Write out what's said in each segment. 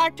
8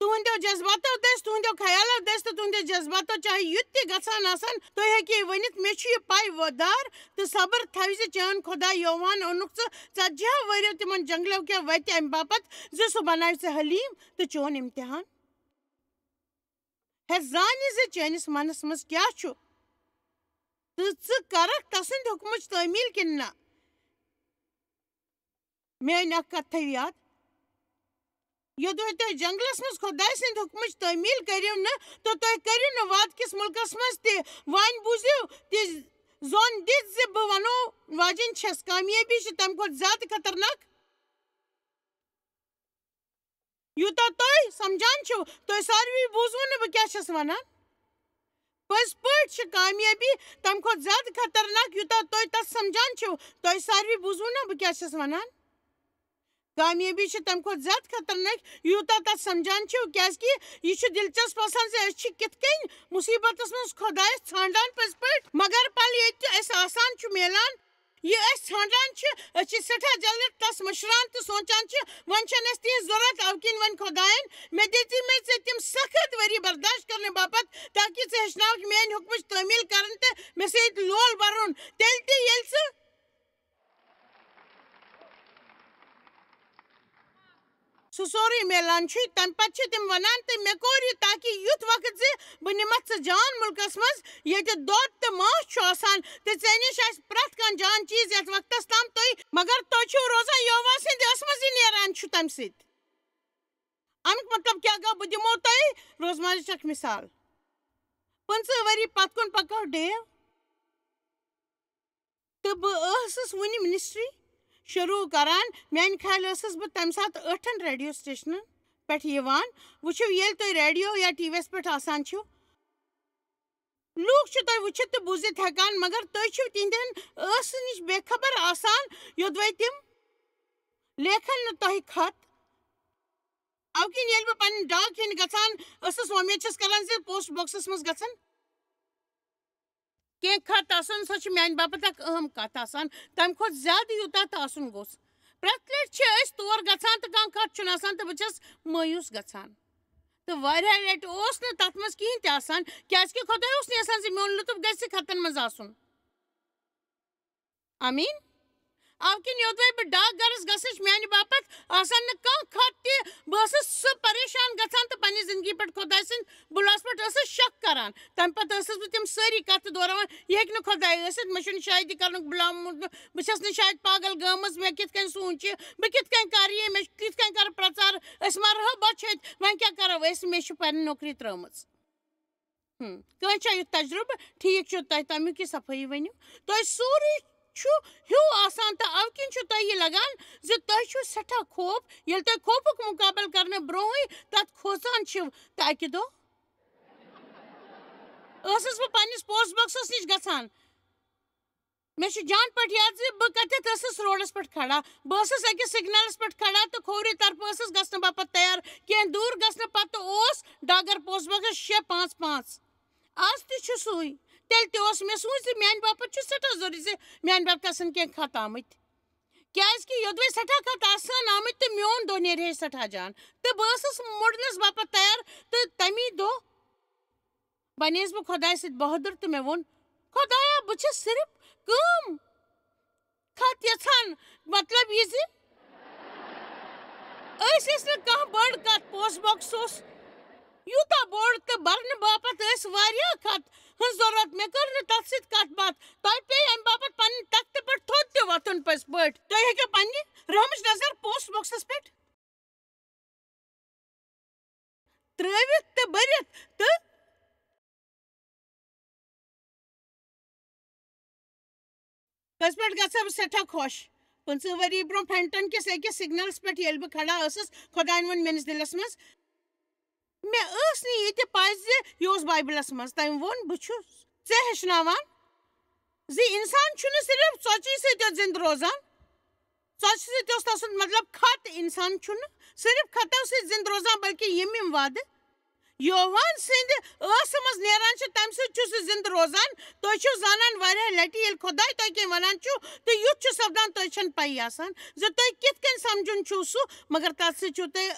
تُہنٛدیو جذباتو دٔسۍ تُہنٛدیو خیالو دٔسۍ تہٕ تُہنٛدیو جذباتو چاہے یُتھ تہِ گژھان آسن تُہۍ ہیٚکِو ؤنِتھ مےٚ چھُ یہِ پاے وۄدار تہٕ صبر تھٲوزِ چٲنۍ خۄدا یووان اوٚنُکھ ژٕ 40 ؤرِیو تِمن جنگلو کیٛاہ وتہِ اَمہِ باپتھ زِ سُہ بناوِ ژٕ حلیٖم تہٕ چون اِمتحان ہے زانہِ زِ چٲنِس منس منٛز کیٛاہ چھُ تہٕ ژٕ کرکھ تسٕنٛدِ حُکمٕچ تعمیٖل کِنہٕ نہ میٲنۍ اکھ کتھ تھٲیِو یاد یوٚدوے تُہۍ جنگلس منٛز خۄداے سٕنٛدِ حُکمٕچ تعمیٖل کٔرِو نہٕ تہٕ تُہۍ کٔرِو نہٕ وعدٕ کِس مُلکس منٛز تہِ وۄنۍ بوٗزِو تہِ زوٚن دِتھ زِ بہٕ ونو واجیٚنۍ چھَس کامیٲبی چھِ تمہِ کھۄتہٕ زیادٕ خطرناک یوٗتاہ تُہۍ سمجھان چھِو تُہۍ ساروٕے بوٗزوٕ نہٕ بہٕ کیٛاہ چھَس وَنان پٔزۍ پٲٹھۍ چھِ کامیٲبی تمہِ کھۄتہٕ زیادٕ خطرناک یوٗتاہ تُہۍ تتھ سمجھان چھِو تُہۍ ساروٕے بوٗزوٕ نہ بہٕ کیٛاہ چھَس وَنان کامیٲبی چھِ تمہِ کھۄتہٕ زیادٕ خطرناک یوٗتاہ تتھ سمجھان چھِو کیٛازِکہِ یہِ چھُ دلچسپ آسان زِ أسۍ چھِ کِتھ کٔنۍ مُصیبتس منٛز خۄدایس ژھانڈان پٔزۍ پٲٹھۍ مگر پل ییٚتہِ اَسہِ آسان چھُ میلان یہِ أسۍ ژھانڈان چھِ أسۍ چھِ سٮ۪ٹھاہ جلدی تس مٔشران تہٕ سونٛچان چھِ وۄنۍ چھنہٕ اَسہِ تِہنٛز ضروٗرت اَوٕ کِنۍ وۄنۍ خۄداین مےٚ دِژی مےٚ ژےٚ تِم سخت ؤری برداشت کرنہٕ باپتھ تاکہِ ژٕ ہیٚچھناوکھ میٲنۍ حُکمٕچ تعمیٖل کرٕنۍ تہٕ مےٚ سۭتۍ لول برُن تیٚلہِ تہِ ییٚلہِ ژٕ سُہ سورُے میلان چھُے تمہِ پتہٕ چھِ تِم ونان تہٕ مےٚ کوٚر یہِ تاکہِ یُتھ وقت زِ بہٕ نِمتھ ژٕ جان مُلکس منٛز ییٚتہِ دۄد تہٕ ماچھ چھُ آسان تہٕ ژےٚ نِش آسہِ پرٛٮ۪تھ کانٛہہ جان چیٖز یتھ وقتس تام تُہۍ مگر تُہۍ چھِو روزان یووا سٕنٛدِ ٲسہٕ منٛزٕے نیران چھُ تمہِ سۭتۍ امیُک مطلب کیٛاہ گوٚو بہٕ دِمو تۄہہِ روزمرٕچ اکھ مِثال 15 ؤری پتہٕ کُن پکو ڈیو تہٕ بہٕ ٲسٕس وُنہِ منسٹری شروٗع کران میانہِ خیال ٲسٕس بہٕ تمہِ ساتہٕ 8 ریڈیو سٹیشنن پٮ۪ٹھ یِوان وٕچھِو ییٚلہِ تُہۍ ریڈیو یا ٹی وی یس پٮ۪ٹھ آسان چھِو لوٗکھ چھِ تۄہہِ وٕچھِتھ تہٕ بوٗزِتھ ہٮ۪کان مگر تُہۍ چھِو تِہنٛدٮ۪ن ٲسہٕ نِش بے خبر آسان یوٚدوے تِم لیکھن نہٕ تۄہہِ خط اَوٕ کِنۍ ییٚلہِ بہٕ پنٕنۍ ڈاک ہٮ۪نہِ گژھان ٲسٕس وۄمید چھَس کران زِ پوسٹ باکسس منٛز گژھن کینٛہہ خط آسُن سۄ چھِ میانہِ باپتھ اکھ اہم کتھ آسان تمہِ کھۄتہٕ زیادٕ یوٗتاہ تہٕ آسُن گوٚژھ پرٛٮ۪تھ لٹہِ چھِ أسۍ تور گژھان تہٕ کانٛہہ خط چھُنہٕ آسان تہٕ بہٕ چھَس مایوٗس گژھان تہٕ واریاہ لٹہِ اوس نہٕ تتھ منٛز کِہینۍ تہِ آسان کیٛازِکہِ خۄداے اوس نہٕ یژھان زِ میون لُطف گژھِ خطن منٛز آسُن آمیٖن اَوٕ کِنۍ یوٚدوے بہٕ ڈاک گرس گژھنٕچ میانہِ باپتھ آسان نہٕ کانٛہہ خط تہِ بہٕ ٲسٕس سُہ پریشان گژھان تہٕ پننہِ زندگی پٮ۪ٹھ خۄداے سٕنٛدۍ بُلاہس پٮ۪ٹھ ٲسٕس شک کران تمہِ پتہٕ ٲسٕس بہٕ تِم سٲری کتھٕ دوران یہِ ہیٚکہِ نہٕ خۄداے ٲسِتھ مےٚ چھُنہٕ شٲدی کرنُک بُلاومُت بہٕ چھس نہٕ شاید پاگل گٔمٕژ مےٚ کِتھ کٔنۍ سوٗنٛچہِ بہٕ کِتھ کٔنۍ کرٕ یہِ مےٚ کِتھ کٔنۍ کرٕ پرٛژار أسۍ مرہو بۄچھِتھ وۄنۍ کیٛاہ کرو أسۍ مےٚ چھِ پنٕنۍ نوکری ترٲومٕژ کٲنٛسہِ چھا یُتھ تجرُبہٕ ٹھیٖک چھُ تۄہہِ تمیُک یہِ صفٲیی ؤنِو تۄہہِ سورُے چھُ ہیوٗ آسان تہٕ اَوٕ کِنۍ چھُ تۄہہِ یہِ لگان زِ تۄہہِ چھُو سٮ۪ٹھاہ خوف ییٚلہِ تُہۍ خوفُک مُقابلہٕ کرنہٕ برونٛہٕے تتھ کھوژان چھِو تہٕ اکہِ دۄہ ٲسٕس بہٕ پننِس پوسٹ باکسس نِش گژھان مےٚ چھُ جان پٲٹھۍ یاد زِ بہٕ کتٮ۪تھ ٲسٕس روڈس پٮ۪ٹھ کھڑا بہٕ ٲسٕس أکِس سگنلس پٮ۪ٹھ کھڑا تہٕ کھوورِ طرفہٕ ٲسٕس گژھنہٕ باپتھ تیار کینٛہہ دوٗر گژھنہٕ پتہٕ اوس ڈاگر پوسٹ باکس 655 آز تہِ چھُ سُے تیٚلہِ تہِ اوس مےٚ سوٗنٛچ زِ میانہِ باپتھ چھُ سٮ۪ٹھاہ ضروٗری زِ میانہِ باپتھ آسن کینٛہہ خط آمٕتۍ کیٛازِکہِ یوٚدوے سٮ۪ٹھاہ خط آسہٕ ہن آمٕتۍ تہٕ میون دۄہ نیرِ ہے سٮ۪ٹھاہ جان تہٕ بہٕ ٲسٕس مُڑنس باپتھ تیار تہٕ تمی دۄہ بنییَس بہٕ خۄداے سۭتۍ بہادُر تہٕ مےٚ ووٚن خۄدایا بہٕ چھَس صرف کٲم خط یژھان مطلب یہِ زِ أسۍ ٲسۍ نہٕ کانٛہہ بٔڑ کتھ پوسٹ باکس اوس یوٗتاہ بوٚڑ تہٕ برنہٕ باپتھ ٲسۍ واریاہ خط ہٕنٛز ضروٗرت مےٚ کٔر نہٕ تتھ سۭتۍ کتھ باتھ تۄہہِ پیٚیہِ امہِ باپتھ پننہِ تختہٕ پٮ۪ٹھ تھوٚد تہِ وۄتھُن پٔزۍ پٲٹھۍ تُہۍ ہیٚکِو پننہِ رحمٕچ نظر پوسٹ باکسس پٮ۪ٹھ ترٲوِتھ تہٕ بٔرِتھ تہٕ پٔزۍ پٲٹھۍ گژھٕ بہٕ سٮ۪ٹھاہ خۄش 15 ؤری برونٛہہ فینٹن کِس أکِس سگنلس پٮ۪ٹھ ییٚلہِ بہٕ کھڑا ٲسٕس خۄداین ووٚن میٲنِس دِلس منٛز مےٚ ٲس نہٕ یہِ تہِ پاے زِ یہِ اوس بایبلس منٛز تٔمۍ ووٚن بہٕ چھُس ژےٚ ہیٚچھناوان زِ اِنسان چھُنہٕ صرف ژۄچی سۭتۍ یوت زِندٕ روزان ژۄچہِ سۭتۍ اوس تسُنٛد مطلب خط اِنسان چھُنہٕ صرف خطو سۭتۍ زِندٕ روزان بلکہِ یِم وعدٕ یووان سٕنٛدِ ٲسہٕ منٛز نیران چھ تم سۭتۍ چھُ سُہ زندٕ روزان تُہۍ چھِو زانان واریاہ لٹہِ ییٚلہِ خۄداے تۄہہِ کینٛہہ وَنان چھُ تہٕ یُتھ چھُ سپدان تۄہہِ چھَنہٕ پَیی آسان زِ تُہۍ کِتھ کٔنۍ سَمجھُن چھُو سُہ مگر تَتھ سۭتۍ چھُو تُہۍ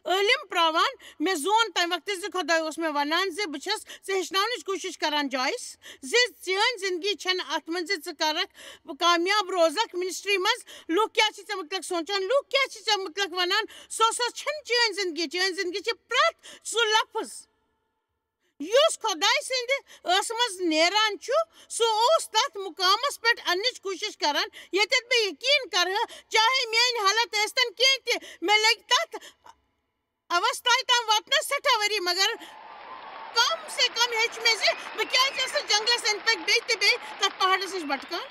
عٲلِم پرٛاوان مےٚ زون تَمہِ وقتہٕ زِ خۄداے اوس مےٚ وَنان زِ بہٕ چھَس ژےٚ ہیٚچھناونٕچ کوٗشِش کَران جایِس زِ چٲنۍ زِندگی چھَنہٕ اَتھ منٛز زِ ژٕ کَرکھ کامیاب روزکھ مِنِسٹرٛی منٛز لُکھ کیٛاہ چھِ ژےٚ مُتعلق سونٛچان لُکھ کیٛاہ چھِ ژےٚ مُتعلق وَنان سۄ ہسا چھَنہٕ چٲنۍ زِندگی چھِ پرٛٮ۪تھ سُہ لفظ یُس خۄداے سٕنٛدِ ٲسہٕ منٛز نیران چھُ سُہ اوس تَتھ مُقامَس پٮ۪ٹھ اَننٕچ کوٗشِش کَران ییٚتٮ۪تھ بہٕ یقیٖن کَرٕ چاہے میٛٲنۍ حالت ٲسۍتَن کینٛہہ تہِ مےٚ لٔگۍ تَتھ اوستایہِ تام واتنَس سٮ۪ٹھاہ ؤری مگر کم سے کم ہیٚچھ مےٚ زِ بہٕ کیٛازِ ٲسٕس جنٛگلَس أنٛدۍ پٔکۍ بیٚیہِ تہِ بیٚیہِ تَتھ پہاڑَس نِش بَٹکان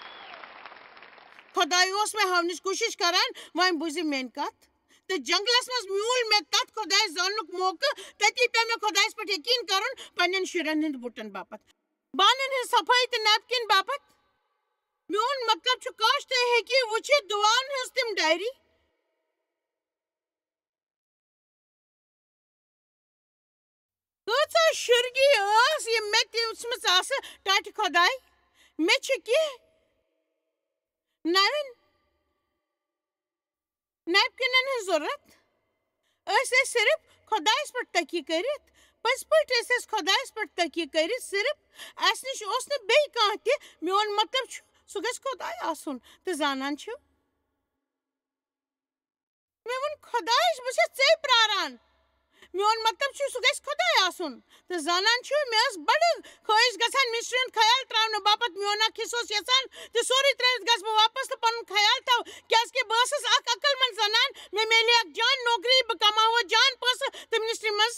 خۄداے اوس مےٚ ہاونٕچ کوٗشِش کَران وۄنۍ بوٗزِو میٛٲنۍ کَتھ تہٕ جنٛگلَس منٛز میوٗل مےٚ تَتھ خۄدایَس زاننُک موقعہٕ تٔتی پیوٚو مےٚ خۄدایَس پٮ۪ٹھ یقیٖن کَرُن پنٛنٮ۪ن شُرٮ۪ن ہٕنٛدۍ بُٹَن باپتھ بانَن ہٕنٛز صفٲیی تہٕ نیپکِن باپتھ میون مطلب چھُ کاش تُہۍ ہیٚکِو وٕچھِتھ دُعاہن ہٕنٛز تِم ڈایری کۭژاہ شُرگی ٲس یہِ مےٚ دِژمٕژ آسہٕ ٹاٹہِ خۄداے مےٚ چھِ کینٛہہ نَوٮ۪ن نیپکِنَن ہٕنٛز ضوٚرَتھ أسۍ ٲسۍ صرف خۄدایَس پٮ۪ٹھ تٔکیہِ کٔرِتھ پٔزۍ پٲٹھۍ ٲسۍ أسۍ خۄدایَس پٮ۪ٹھ تٔکیہِ کٔرِتھ صرف اَسہِ نِش اوس نہٕ بیٚیہِ کانٛہہ تہِ میون مطلب چھُ سُہ گژھِ خۄداے آسُن تہٕ زانان چھِو مےٚ ووٚن خۄدایَس بہٕ چھَس ژے پرٛاران میون مطلب چھُ سُہ گژھِ خۄداے آسُن تہٕ زانان چھِو مےٚ ٲس بَڑٕ خٲہِش گژھان مِسٹرٛی ہُنٛد خیال ترٛاونہٕ باپتھ میون اکھ حِصہٕ اوس یَژھان تہٕ سورُے ترٛٲوِتھ گژھٕ بہٕ واپس تہٕ پَنُن خیال تھاو کیٛازِکہِ بہٕ ٲسٕس اکھ عقل منٛد زنان مےٚ میلے اکھ جان نوکری بہٕ کماوٕ جان پونٛسہٕ تہٕ مِنِسٹرٛی منٛز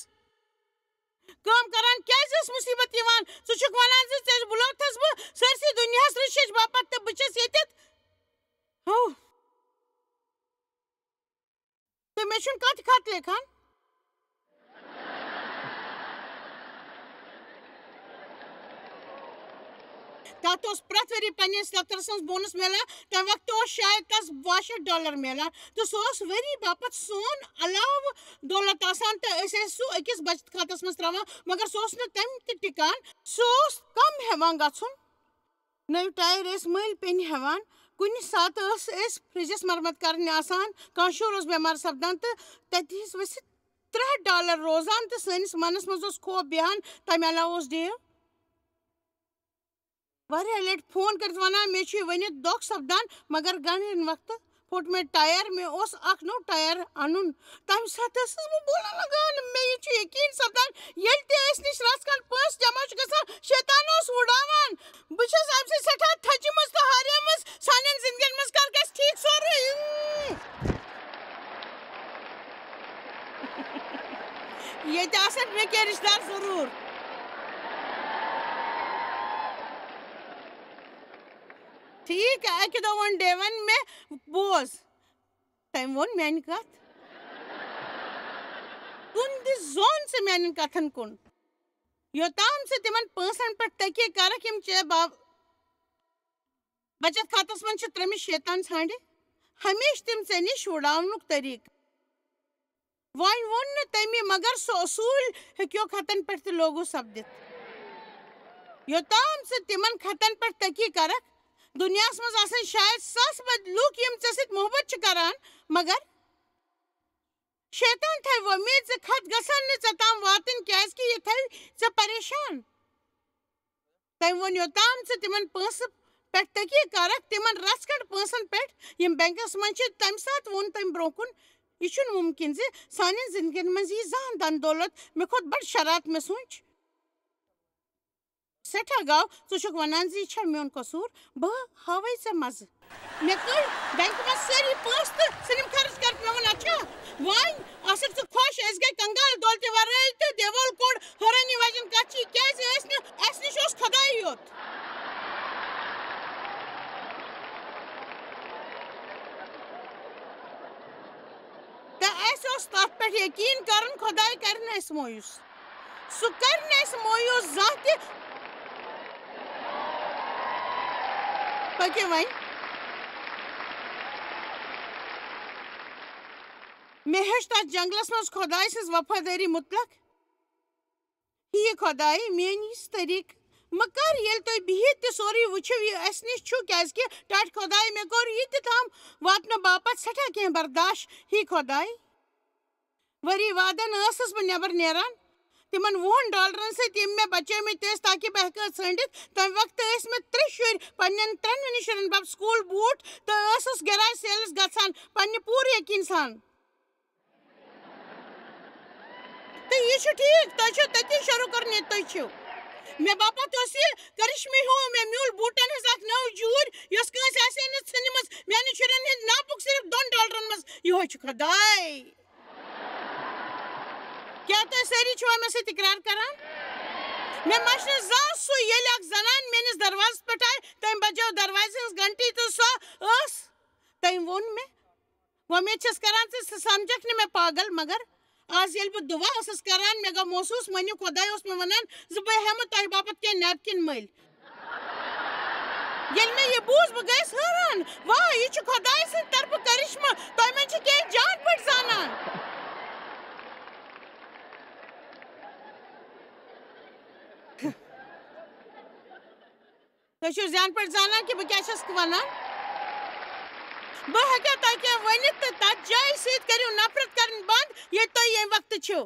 کٲم کران کیٛازِ ٲس مُصیٖبت یِوان ژٕ چھُکھ وَنان زِ ژےٚ بُلوتھس بہٕ سٲرسٕے دُنیاہَس رِشِش باپتھ تہٕ بہٕ چھَس ییٚتٮ۪تھ تہٕ مےٚ چھُنہٕ کانٛہہ تہِ خط لیکھان تَتھ اوس پرٛٮ۪تھ ؤری پنٛنِس دفترس منٛز بونس میلان تَمہِ وقتہٕ اوس شاید تَس $62 میلان تہٕ سُہ اوس ؤری باپتھ سون علاوٕ دولت آسان تہٕ أسۍ ٲسۍ سُہ أکِس بچت کھاتس منٛز ترٛاوان مگر سُہ اوس نہٕ تَمہِ تہِ ٹِکان سُہ اوس کم ہٮ۪وان گژھُن نٔوۍ ٹایَر ٲسۍ مٔلۍ پیٚنہِ ہٮ۪وان کُنہِ ساتہٕ ٲس أسۍ فرٛجَس مرمت کَرٕنۍ آسان کانٛہہ شُر اوس بٮ۪مار سپدان تہٕ تَتہِ ٲسۍ ؤسِتھ $3 روزان تہٕ سٲنِس منَس منٛز اوس خوف بیٚہان تَمہِ علاوٕ اوس ڈیو واریاہ لَٹہِ فون کٔرِتھ وَنان مےٚ چھُ ؤنِتھ دۄنکھٕ سپدان مگر گَنٛڈٮ۪ن وقتہٕ پھوٚٹ مےٚ ٹایَر مےٚ اوس اکھ نوٚو ٹایَر اَنُن تَمہِ ساتہٕ ٲسٕس بہٕ بولان لگان مےٚ یہِ چھُ یقیٖن سپدان ییٚلہِ تہِ أسۍ نِش رَژھ کھنٛڈ پونٛسہٕ جمع چھُ گژھان شیطان اوس وُڈاوان بہٕ چھَس اَمہِ سۭتۍ سٮ۪ٹھاہ تھٔچمٕژ تہٕ ہاریمٕژ سانٮ۪ن زِندگین منٛز کر گژھِ ٹھیٖک سورُے ییٚتہِ آسَن مےٚ کینٛہہ رِشتہٕ دار ضروٗر ٹھیٖک اَکہِ دۄہ ووٚن ڈیوَن مےٚ بوز تٔمۍ ووٚن میٛانہِ کَتھ کُن تہِ زون ژٕ میٛانٮ۪ن کَتھن کُن یوٚتام ژٕ تِمن پونٛسن پٮ۪ٹھ تٔکیہِ کَرکھ یِم ژےٚ بچت کھاتس منٛز چھِ ترٛٲمٕتۍ شیطان ژھانٛڈِ ہمیشہٕ تِم ژےٚ نِش وُڈاونُک طٔریٖقہٕ وۄنۍ ووٚن نہٕ تٔمۍ مگر سُہ اصوٗل ہیٚکیو خطن پٮ۪ٹھ تہِ لوگوٗ سپدِتھ یوٚتام ژٕ تِمن خطن پٮ۪ٹھ تٔکیہِ کَرکھ دُنیاہَس منٛز آسن شاید ساسہٕ بٔدۍ لُکھ یِم ژےٚ سۭتۍ محبت چھِ کران مگر شیطان تھاوِ وۄمید زِ خط گژھن نہٕ ژےٚ تام واتٕنۍ کیٛازِکہِ یہِ تھاوِ ژےٚ پریشان تٔمۍ ووٚن یوٚتام ژٕ تِمن پونٛسہٕ پٮ۪ٹھ تٔکیہِ کَرکھ تِمن رَژھ کھنٛڈ پونٛسن پٮ۪ٹھ یِم بینٛکس منٛز چھِ تَمہِ ساتہٕ ووٚن تٔمۍ برٛونٛہہ کُن یہِ چھُنہٕ مُمکِن زِ سانٮ۪ن زِندگین منٛز یی زانٛہہ دَن دولت مےٚ کھوٚت بَڑٕ شرارت مےٚ سوٗنٛچ سٮ۪ٹھاہ گاو ژٕ چھُکھ وَنان زِ یہِ چھا میون قصوٗر بہٕ ہاوَے ژےٚ مَزٕ مےٚ کٔڑۍ بینٛکہٕ منٛز سٲری پونٛسہٕ تہٕ ژھٕنِم خرٕچ کٔرِتھ مےٚ ووٚن اچھا وۄنۍ آسکھ ژٕ خۄش أسۍ گٔے کنگال دولتہِ وَرٲے تہٕ دیوول کوٚڑ حٲرانی وجن کَتھ چھِ یہِ کیٛازِ ٲسۍ نہٕ اَسہِ نِش اوس خۄدایے یوت تہٕ اَسہِ اوس تَتھ پٮ۪ٹھ یقیٖن کَرُن خۄداے کَرِ نہٕ اَسہِ مویوٗس سُہ کَرِ نہٕ اَسہِ مویوٗس زانٛہہ تہِ پٔکِو وۄنۍ مےٚ ہیوٚچھ تَتھ جنٛگلَس منٛز خۄداے سٕنٛز وفادٲری مُتلق یہ خدائی میٲنِس طریق مکر ییٚلہِ تُہۍ بِہِتھ تہِ سورُے وٕچھِو یہِ اَسہِ نِش چھُ کیٛازِکہِ ٹاٹھ خۄداے مےٚ کوٚر یہِ تہِ تام واتنہٕ باپتھ سٮ۪ٹھاہ کینٛہہ برداش ہی خۄداے ؤری وادن ٲسٕس بہٕ نٮ۪بر نیران تِمن $20 سۭتۍ یِم مےٚ بچٲمٕتۍ ٲسۍ تاکہِ بہٕ ہٮ۪کہٕ ہا ژھٲنٛڈِتھ تمہِ وقتہٕ ٲسۍ مےٚ 3 شُرۍ پننٮ۪ن 3 شُرٮ۪ن باپتھ سکوٗل بوٗٹھ تہٕ ٲسٕس گیراج سیلس گژھان پننہِ پوٗرٕ یقیٖن سان تہٕ یہِ چھُ ٹھیٖک تۄہہِ چھُو تٔتی شروٗع کوٚرمُت ییٚتہِ تُہۍ چھِو مےٚ باپتھ اوس یہِ کرشمی ہیوٗ مےٚ میوٗل بوٗٹن ہٕنٛز اکھ نٔو جوٗرۍ یۄس کٲنٛسہِ آسہِ ہے نہٕ ژھٕنمٕژ میانٮ۪ن شُرٮ۪ن ہٕنٛدۍ ناپُک صرف $2 منٛز یِہوے چھُ خۄداے کیٛاہ تُہۍ سٲری چھِوا مےٚ سۭتۍ اقرار کران مےٚ مہ چھُنہٕ زانٛہہ سُہ ییٚلہِ اکھ زنان میٲنِس دروازس پٮ۪ٹھ آیہِ تٔمۍ بجٲو دروازِ ہٕنٛز گنٹی تہٕ سۄ ٲس تٔمۍ ووٚن مےٚ وۄمید چھَس کران ژٕ سمجھکھ نہٕ مےٚ پاگل مگر آز ییٚلہِ بہٕ دُعا ٲسٕس کران مےٚ گوٚو محسوٗس مٲنِو خۄداے اوس مےٚ ونان زِ بہٕ ہٮ۪مہٕ تۄہہِ باپتھ کینٛہہ نیپکِن مٔلۍ ییٚلہِ مےٚ یہِ بوٗز بہٕ گٔیَس حٲران واہ یہِ چھُ خۄداے سٕنٛدِ طرفہٕ کرشمہٕ تۄہہِ منٛز چھِ کینٛہہ جان پٲٹھۍ زانان تُہۍ چھِو زیادٕ پٲٹھۍ زانان کہِ بہٕ کیٛاہ چھَس ونان بہٕ ہٮ۪کا تۄہہِ کینٛہہ ؤنِتھ تہٕ تتھ جایہِ سۭتۍ کٔرِو نفرت کرٕنۍ بنٛد ییٚتہِ تُہۍ ییٚمہِ وقتہٕ چھِو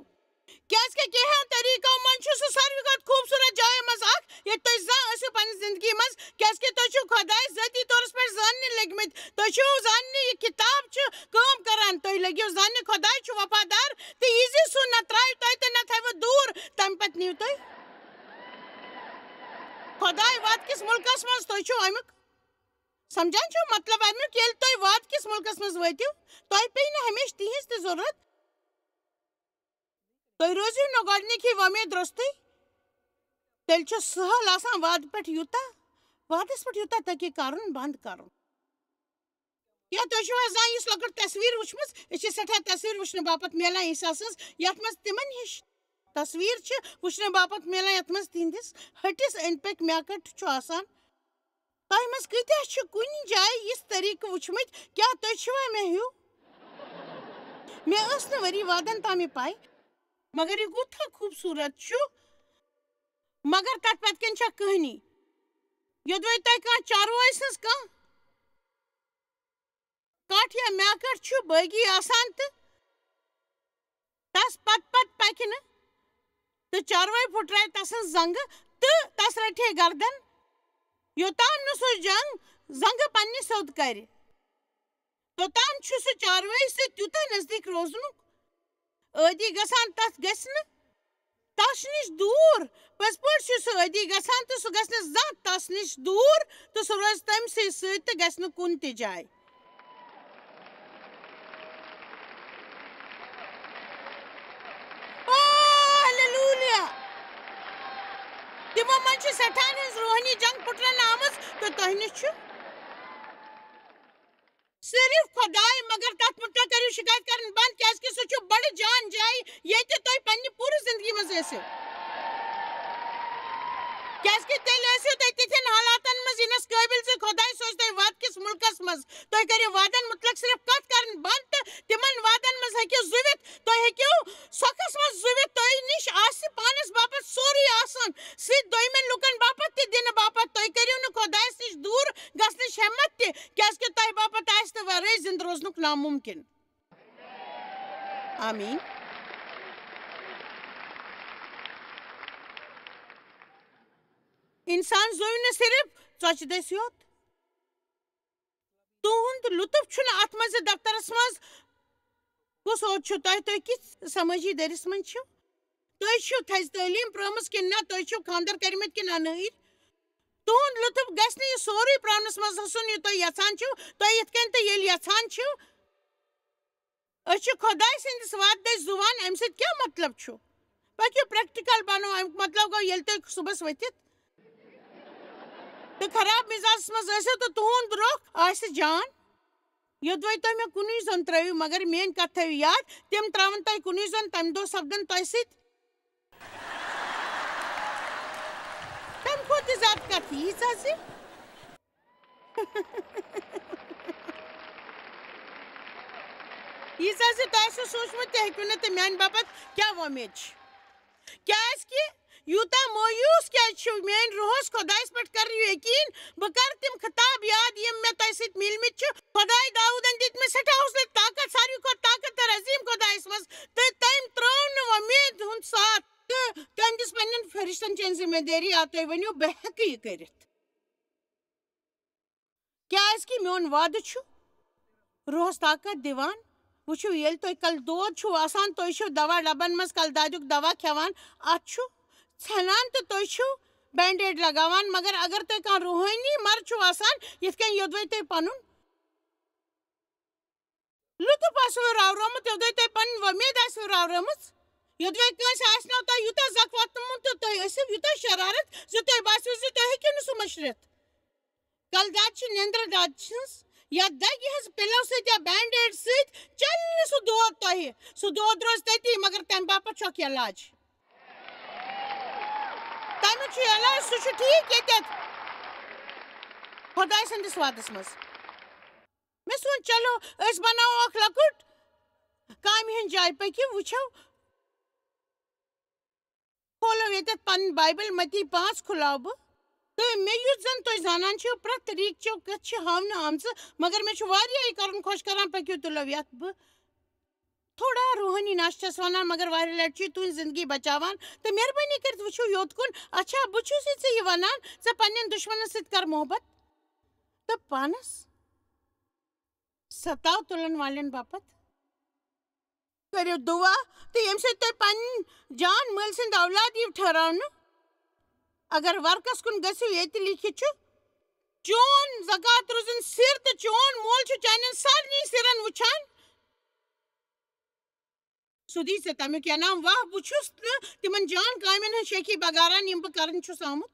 کیٛازِکہِ کینٛہو طٔریٖقو منٛز چھُ سُہ ساروٕے کھۄتہٕ خوٗبصوٗرت جایو منٛز اکھ ییٚتہِ تُہۍ زانٛہہ ٲسِو پننہِ زندگی منٛز کیٛازِکہِ تُہۍ چھِو خۄداے ذٲتی طورس پٮ۪ٹھ زاننہِ لٔگمٕتۍ تُہۍ چھِو زاننہِ یہِ کِتاب چھِ کٲم کران تُہۍ لٔگِو زاننہِ خۄداے چھُ وفادار تہٕ یی سُہ نہ ترٛایہِ تۄہہِ تہٕ نہ تھاوِ دوٗر تمہِ پتہٕ نِیِو تُہۍ خۄداے وعدٕ کِس مُلکس منٛز تُہۍ چھِو امیُک سمجھان چھِو مطلب امیُک ییٚلہِ تُہۍ وعدٕ کِس مُلکس منٛز وٲتِو تۄہہِ پیٚیہِ نہٕ ہمیشہٕ تِہنٛز تہِ ضروٗرت تُہۍ روٗزِو نہٕ گۄڈنِکی وۄمید روٚستُے تیٚلہِ چھُ سہل آسان وعدٕ پٮ۪ٹھ وعدس پٮ۪ٹھ یوٗتاہ تٔکیہِ کرُن بنٛد کرُن کیٛاہ تُہۍ چھِوا زانٛہہ یُس لۄکٕٹ تصویٖر وٕچھمٕژ أسۍ چھِ سٮ۪ٹھاہ تصویٖر وٕچھنہٕ باپتھ میلان عیٖسا سٕنٛز یتھ منٛز تِمن ہِش تصویٖر چھِ وٕچھنہٕ باپتھ میلان یتھ منٛز تِہنٛدِس ۂٹِس أنٛدۍ پٔکۍ میکٹ چھُ آسان تۄہہِ منٛز کۭتیاہ چھِ کُنہِ جایہِ یِژھ طٔریٖقہٕ وٕچھمٕتۍ کیٛاہ تُہۍ چھِوا مےٚ ہیوٗ مےٚ ٲس نہٕ ؤری وادن تام یہِ پاے مگر یہِ کوٗتاہ خوٗبصوٗرت چھُ مگر تتھ پتہٕ کَنۍ چھےٚ کہانی یوٚدوے تۄہہِ کانٛہہ چاروٲے سٕنٛز کانٛہہ کٹھ یا میکٹ چھُ بٲغی آسان تہٕ تس پتہٕ پکہِ نہٕ تہٕ چاروٲے پھُٹرایہِ تسٕنٛز زنٛگہٕ تہٕ تس رٹہِ ہے گردن یوٚتام نہٕ سُہ زنٛگہٕ پننہِ سیوٚد کرِ توٚتام چھُ سُہ چاروٲے سۭتۍ تیوٗتاہ نزدیٖک روزنُک عٲدی گژھان تتھ گژھِ نہٕ تس نِش دوٗر پٔزۍ پٲٹھۍ چھُ سُہ عٲدی گژھان تہٕ سُہ گژھِ نہٕ زانٛہہ تس نِش دوٗر تہٕ سُہ روزِ تٔمسٕے سۭتۍ تہٕ گژھِ نہٕ کُنہِ تہِ جایہِ تِمو منٛز چھِ سٮ۪ٹھاہن ہٕنٛز روحٲنی جنگ پھٕٹراونہٕ آمٕژ تہٕ تۄہہِ نِش چھُ صرف خۄداے مگر تتھ مُتعلق کٔرِو شِکایت کرٕنۍ بنٛد کیٛازِکہِ سُہ چھُ بڑٕ جان جاے ییٚتہِ تُہۍ پننہِ پوٗرٕ زندگی منٛز ٲسِو کیٛازِکہِ تیٚلہِ ٲسِو تُہۍ تِتھٮ۪ن حالاتن منٛز یِنس قٲبِل زِ خۄداے سوزِ تۄہہِ وعدٕ کِس مُلکس منٛز تُہۍ کٔرِو وعدن مُتعلق صرف کتھ کرٕنۍ بنٛد تہٕ تِمن وعدن منٛز ہیٚکِو زُوِتھ تُہۍ ہیٚکِو سۄکھس منٛز زُوِتھ تۄہہِ نِش آسہِ پانس باپتھ سورُے آسان سۭتۍ دوٚیمٮ۪ن لُکن باپتھ تہِ دِنہٕ باپتھ تُہۍ کٔرِو نہٕ خۄدایس نِش دوٗر گژھنٕچ ہٮ۪مت تہِ کیٛازِکہِ تۄہہِ باپتھ آسہِ نہٕ ورٲے زِنٛدٕ روزنُک نامُمکِن آمیٖن اِنسان زوٚو نہٕ صرف ژۄچہِ دٔسۍ یوت تُہُنٛد لُطُف چھُنہٕ اتھ منٛز زِ دفترس منٛز کُس عہدٕ چھُ تۄہہِ تُہۍ کِتھ سمٲجی دٔرِس منٛز چھِو تُہۍ چھِو تھزِ تعلیٖم پرٛٲمٕژ کِنہٕ نہ تُہۍ چھِو خانٛدر کٔرمٕتۍ کِنہٕ اَنٲیِر تُہُنٛد لُطُف گژھِ نہٕ یہِ سورُے پراونس منٛز آسُن یہِ تُہۍ یژھان چھِو تُہۍ یِتھ کٔنۍ تہٕ ییٚلہِ یژھان چھِو أسۍ چھِ خۄداے سٕنٛدِس وعدٕ دٔسۍ زُوان امہِ سۭتۍ کیٛاہ مطلب چھُ پٔکِو پریکٹِکل بنو امیُک مطلب گوٚو ییٚلہِ تُہۍ صُبحس ؤتھِتھ تہٕ خراب مِزاجس منٛز ٲسِو تہٕ تُہُنٛد روٚخ آسہِ جان یوٚدوے تُہۍ مےٚ کُنُے زوٚن ترٛٲیِو مگر میٲنۍ کتھ تھٲیِو یاد تِم ترٛاون تۄہہِ کُنُے زوٚن تمہِ دۄہ سپدن تۄہہِ سۭتۍ تمہِ کھۄتہٕ تہِ زیادٕ کتھ ییٖژاہ زِ ییٖژاہ زِ تۄہہِ آسِوٕ سوٗنٛچمُت تہِ ہیٚکِو نہٕ تہٕ میانہِ باپتھ کیٛاہ وۄمید چھِ کیٛازِکہِ یوٗتاہ مویوٗس کیٛازِ چھِو میٛٲنۍ روحس خۄدایس پٮ۪ٹھ کٔرِو یقیٖن بہٕ کَرٕ تِم خطاب یاد یِم مےٚ تۄہہِ سۭتۍ میٖلمٕتۍ چھِ خۄداے داوٗدن دِتۍ مےٚ سٮ۪ٹھاہ حوصلہٕ طاقت ساروی کھۄتہٕ طاقتور عظیٖم خۄدایس منٛز تہٕ تٔمۍ ترٛٲو نہٕ وۄمید ہُنٛد ساتھ تہٕ تٔمۍ دِژ پنٛنٮ۪ن فرشتن چٮ۪ن ذِمہٕ دٲری آ تُہۍ ؤنِو بہٕ ہٮ۪کہٕ یہِ کٔرِتھ کیٛازکہِ میون وعدٕ چھُ روحس طاقت دِوان وٕچھِو ییٚلہِ تۄہہِ کلہٕ دود چھُو آسان تُہۍ چھِو دوا ڈبن منٛز کلہٕ دادیُک دوا کھٮ۪وان اتھ چھُ ژھٮ۪نان تہٕ تُہۍ چھِو بینڈیڈ لگاوان مگر اگر تۄہہِ کانٛہہ روحٲنی مرض چھُو آسان یِتھ کٔنۍ یوٚدوے تۄہہِ پنُن لُطف آسِوٕ راورومُت یوٚدوے تۄہہِ پنٕنۍ وۄمید آسِوٕ راورٲمٕژ یوٚدوے کٲنٛسہِ آسنو تۄہہِ یوٗتاہ زکھ ووٚتھمُت تہٕ تُہۍ ٲسِو یوٗتاہ شرارت زِ تۄہہِ باسیو زِ تُہۍ ہیٚکِو نہٕ سُہ مٔشرِتھ کلہٕ دادِ چھِ نیندرٕ دادِ چھِس یا دگہِ ہٕنٛز پِلو سۭتۍ یا بینڈیڈ سۭتۍ چلہِ نہٕ سُہ دود تۄہہِ سُہ دود روزِ تٔتی مگر تمہِ باپتھ چھُ اکھ علاج تمیُک چھُ علاج سُہ چھُ ٹھیٖک ییٚتٮ۪تھ خۄداے سٕنٛدِس وعدس منٛز مےٚ سوٗنٛچ چلو أسۍ بناوو اکھ لۄکُٹ کامہِ ہٕنٛدۍ جاے پٔکِو وٕچھو کھولو ییٚتٮ۪تھ پنٕنۍ بایبل متی 5 کھُلاو بہٕ تہٕ مےٚ یُس زن تُہۍ زانان چھِو پرٛٮ۪تھ طریٖقچو کتھٕ چھِ ہاونہٕ آمژٕ مگر مےٚ چھُ واریاہ یہِ کرُن خۄش کران پٔکِو تُلو یتھ بہٕ تھوڑا روحٲنی نش چھَس ونان مگر واریاہ لٹہِ چھُ یہِ تُہنٛز زندگی بچاوان تہٕ مہربٲنی کٔرِتھ وٕچھِو یوٚت کُن اچھا بہٕ چھُسے ژےٚ یہِ ونان ژٕ پننٮ۪ن دُشمنن سۭتۍ کر محبت تہٕ پانس ستاو تُلن والٮ۪ن باپتھ کٔرِو دُعا تہٕ ییٚمہِ سۭتۍ تُہۍ پنٕنۍ جان مٲلۍ سٕنٛدۍ اولاد یِیِو ٹھہراونہٕ اگر ورکس کُن گٔژھِو ییٚتہِ لیٖکھِتھ چھُ چون زکات روزُن سِر تہٕ چون مول چھُ چانٮ۪ن سارنٕے سِرن وٕچھان سُہ دی ژےٚ تمیُک انعام واہ بہٕ چھُس نہٕ تِمن جان کامٮ۪ن ہٕنٛز شٲخی بگاران یِم بہٕ کرٕنۍ چھُس آمُت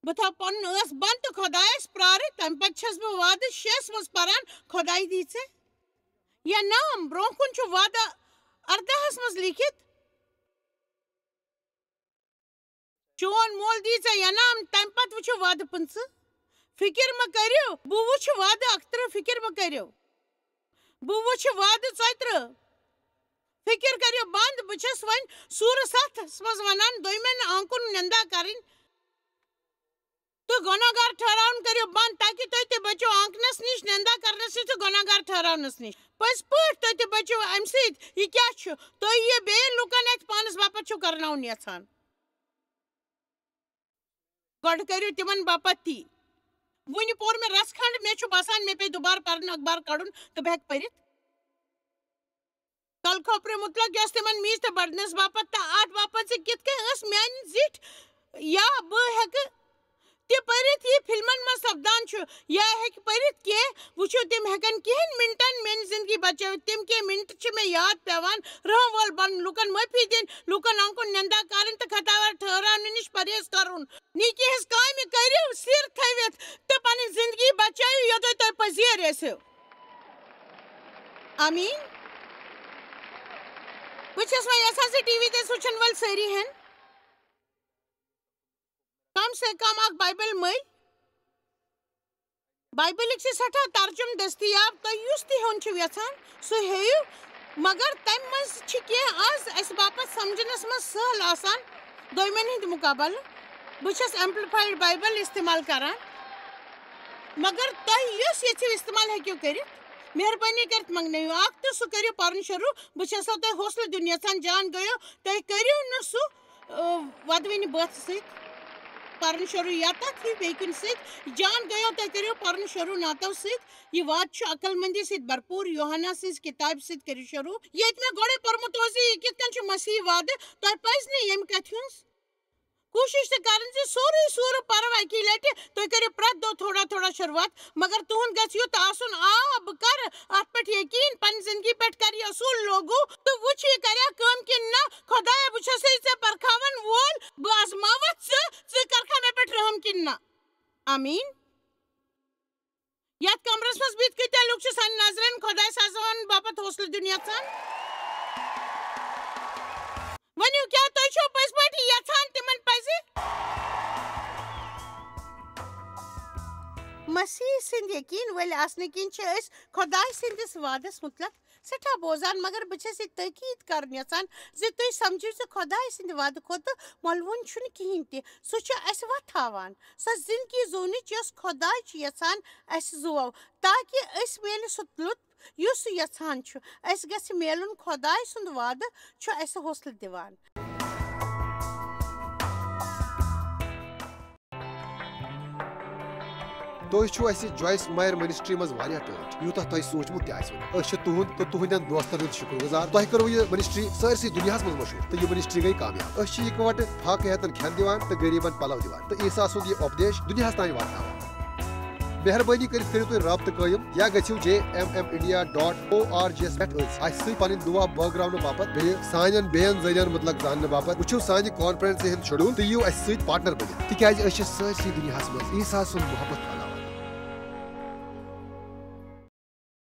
بہٕ تھاو پنُن ٲس بنٛد تہٕ خۄدایس پرٛارِتھ تمہِ پتہٕ چھس بہٕ وعدٕ 6 منٛز پران خۄداے دی ژےٚ یا نام برٛونٛہہ کُن چھُ وعدٕ 18 منٛز لیٖکھِتھ چون مول دی ژےٚ انعام تمہِ پتہٕ وٕچھِو وعدٕ 15 فِکر مہ کٔرِو بہٕ وٕچھِ وعدٕ 31 فِکر مہ کٔرِو بہٕ وٕچھِ وعدٕ 34 فِکر کٔرِو بنٛد بہٕ چھس وۄنۍ سوٗرٕ 7 منٛز ونان دوٚیمٮ۪ن آنٛکُن نندا کرٕنۍ تہٕ گۄناہگار ٹھہراوُن کٔرِو بنٛد تاکہِ تُہۍ تہِ بٔچِو آنٛکنس نِش نندا کرنس نِش تہٕ گۄناہگار ٹھہراونس نِش پٔزۍ پٲٹھۍ تُہۍ تہِ بٔچِو امہِ سۭتۍ یہِ کیٛاہ چھُ تُہۍ یہِ بیٚیہِ لُکن اتھِ پانس باپتھ چھِو کرناوُن یژھان گۄڈٕ کٔرِو تِمن باپتھ تی وُنہِ پوٚر مےٚ رژھ کھنٛڈ مےٚ چھُ باسان مےٚ پیٚیہِ دُبارٕ پرُن اخبار کڑُن تہٕ بہٕ ہٮ۪کہٕ پٔرِتھ کل کھوپرِ مُطلق یۄس تِمن میٖج تہٕ بڑنس باپتھ تہٕ اتھ باپتھ زِ کِتھ کٔنۍ ٲس میانہِ زِٹھ یا بہٕ ہٮ۪کہٕ تہِ پٔرِتھ یہِ فلمن منٛز سپدان چھُ یا ہیٚکہِ پٔرِتھ کینٛہہ وٕچھِو تِم ہٮ۪کن کینٛہن منٹن میٲنۍ زندگی بچٲوِتھ تِم کینٛہہ منٹ چھِ مےٚ یاد پیٚوان رحم وول بنُن لُکن معٲفی دِنۍ لُکن آنٛکُن نندا کرٕنۍ تہٕ خطاوار ٹھہراونہٕ نِش پرہیز کرُن نیٖکی ہٕنٛز کامہِ کٔرِو سِر تھٲوِتھ تہٕ پنٕنۍ زندگی بچٲیِو یوٚدوے تُہۍ پٔزیر ٲسِو آمیٖن بہٕ چھس وۄنۍ یژھان زِ ٹی وی تے وٕچھن وٲلۍ سٲری ہن کم سے کم اکھ بایبل مٔلۍ بایبلٕکۍ چھِ سٮ۪ٹھاہ ترجُم دٔستیاب تُہۍ یُس تہِ ہیوٚن چھِو یژھان سُہ ہیٚیِو مگر تمہِ منٛز چھِ کینٛہہ آز اسہِ باپتھ سمجھنس منٛز سہل آسان دوٚیمٮ۪ن ہٕنٛدۍ مُقابلہٕ بہٕ چھس ایمپلِفایڈ بایبل استعمال کران مگر تۄہہِ یُس یژھِو استعمال ہیٚکِو کٔرِتھ مہربٲنی کٔرِتھ منٛگنٲیِو اکھ تہٕ سُہ کٔرِو پرُن شروٗع بہٕ چھسو تۄہہِ حوصلہٕ دیُن یژھان جان گٔیو تُہۍ کٔرِو نہٕ سُہ وۄدوٕنہِ بٲتھٕ سۭتۍ پرُن شروٗع یا تتھ ہِوۍ بیٚیہِ کُنہِ سۭتۍ جان گٔیو تُہۍ کٔرِو پرُن شروٗع نعتو سۭتۍ یہِ وعدٕ چھُ عقل مندی سۭتۍ بھرپوٗر یوحنا سٕنٛزِ کِتابہِ سۭتۍ کٔرِو شروٗع ییٚتہِ مےٚ گۄڈے پوٚرمُت اوس زِ یہِ کِتھ کٔنۍ چھُ مسیح وعدٕ تۄہہِ پزِ نہٕ ییٚمہِ کتھِ ہٕنٛز کوٗشِش تہِ کرٕنۍ زِ سورُے سوٗرٕ پرو اکی لٹہِ تُہۍ کٔرِو پرٛٮ۪تھ دۄہ تھوڑا تھوڑا شروعات مگر تُہُنٛد گژھِ یُتھ آسُن بہٕ کرٕ اتھ پٮ۪ٹھ یقیٖن پننہِ زندگی پٮ۪ٹھ کرٕ یہِ اصوٗل لوگوٗ تہٕ وٕچھ یہِ کریا کٲم کِنہٕ نہ خۄدایا بہٕ چھسے ژےٚ پرکھاون وول بہٕ آزماوتھ ژٕ کرکھا مےٚ پٮ۪ٹھ رحم کِنہٕ نہ آمیٖن یتھ کمرس منٛز بِہِتھ کۭتیاہ لُکھ چھِ سانہِ نظرن خۄدایس آزماون باپتھ حوصلہٕ دیُن یژھان ؤنِو کیٛاہ تُہۍ چھِو پٔزۍ پٲٹھۍ یژھان تِمن پزِ مسیح سٕنٛدۍ یقیٖن وٲلۍ آسنہٕ کِنۍ چھِ أسۍ خۄداے سٕنٛدِس وعدس مُتلق سٹھا بوزان مگر بہٕ چھَس یہِ تٲکیٖد کَرُن یَژھان زِ تُہۍ سَمجھِو زِ خۄداے سٕنٛدِ وعدٕ کھۄتہٕ مۄلوُن چھُنہٕ کِہیٖنۍ تہِ سُہ چھُ اَسہِ وۄتھاوان سۄ زِندگی زوٗنٕچ یۄس خۄداے چھُ یَژھان اَسہِ زُوَو تاکہِ أسۍ میلہِ سُہ لُطف یُس سُہ یَژھان چھُ اَسہِ گژھِ میلُن خۄداے سُنٛد وعدٕ چھُ اَسہِ حوصلہٕ دِوان تُہۍ چھِو اَسہِ جویس مایر منسٹری منٛز واریاہ ٹٲٹھۍ یوٗتاہ تۄہہِ سوٗنٛچمُت تہِ آسِوٕ نہٕ أسۍ چھِ تُہُنٛد تہٕ تُہنٛدٮ۪ن دوستن ہُنٛد شُکر گُزار تۄہہِ کٔروٕ یہِ منسٹری سٲرسٕے دُنیاہس منٛز مشہوٗر تہٕ یہِ منسٹری گٔے کامیاب أسۍ چھِ اِکوٹہٕ فاقہٕ ہٮ۪تن کھٮ۪ن دِوان تہٕ غریٖبن پلو دِوان تہٕ عیٖسا سُنٛد یہِ اُپدیش دُنیاہس تانۍ واتناوان مہربٲنی کٔرِتھ کٔرِو تُہۍ رٲبطہٕ قٲیِم یا گٔژھِو jmmindia.org یَس پٮ۪ٹھ اَسہِ سۭتۍ پنٕنۍ دُعا بٲگراونہٕ باپتھ بیٚیہِ سانٮ۪ن بیٚین ذٔریعن مُتعلق زاننہٕ باپتھ وٕچھِو سانہِ کانفرنسہِ ہُنٛد شیڈوٗل تہٕ یِیِو اَسہِ سۭتۍ پارٹنر بٔنِتھ تِکیازِ أسۍ چھِ سٲرسٕے دُنیاہس منٛز عیٖسا سُنٛد محبت پھٔہلاوان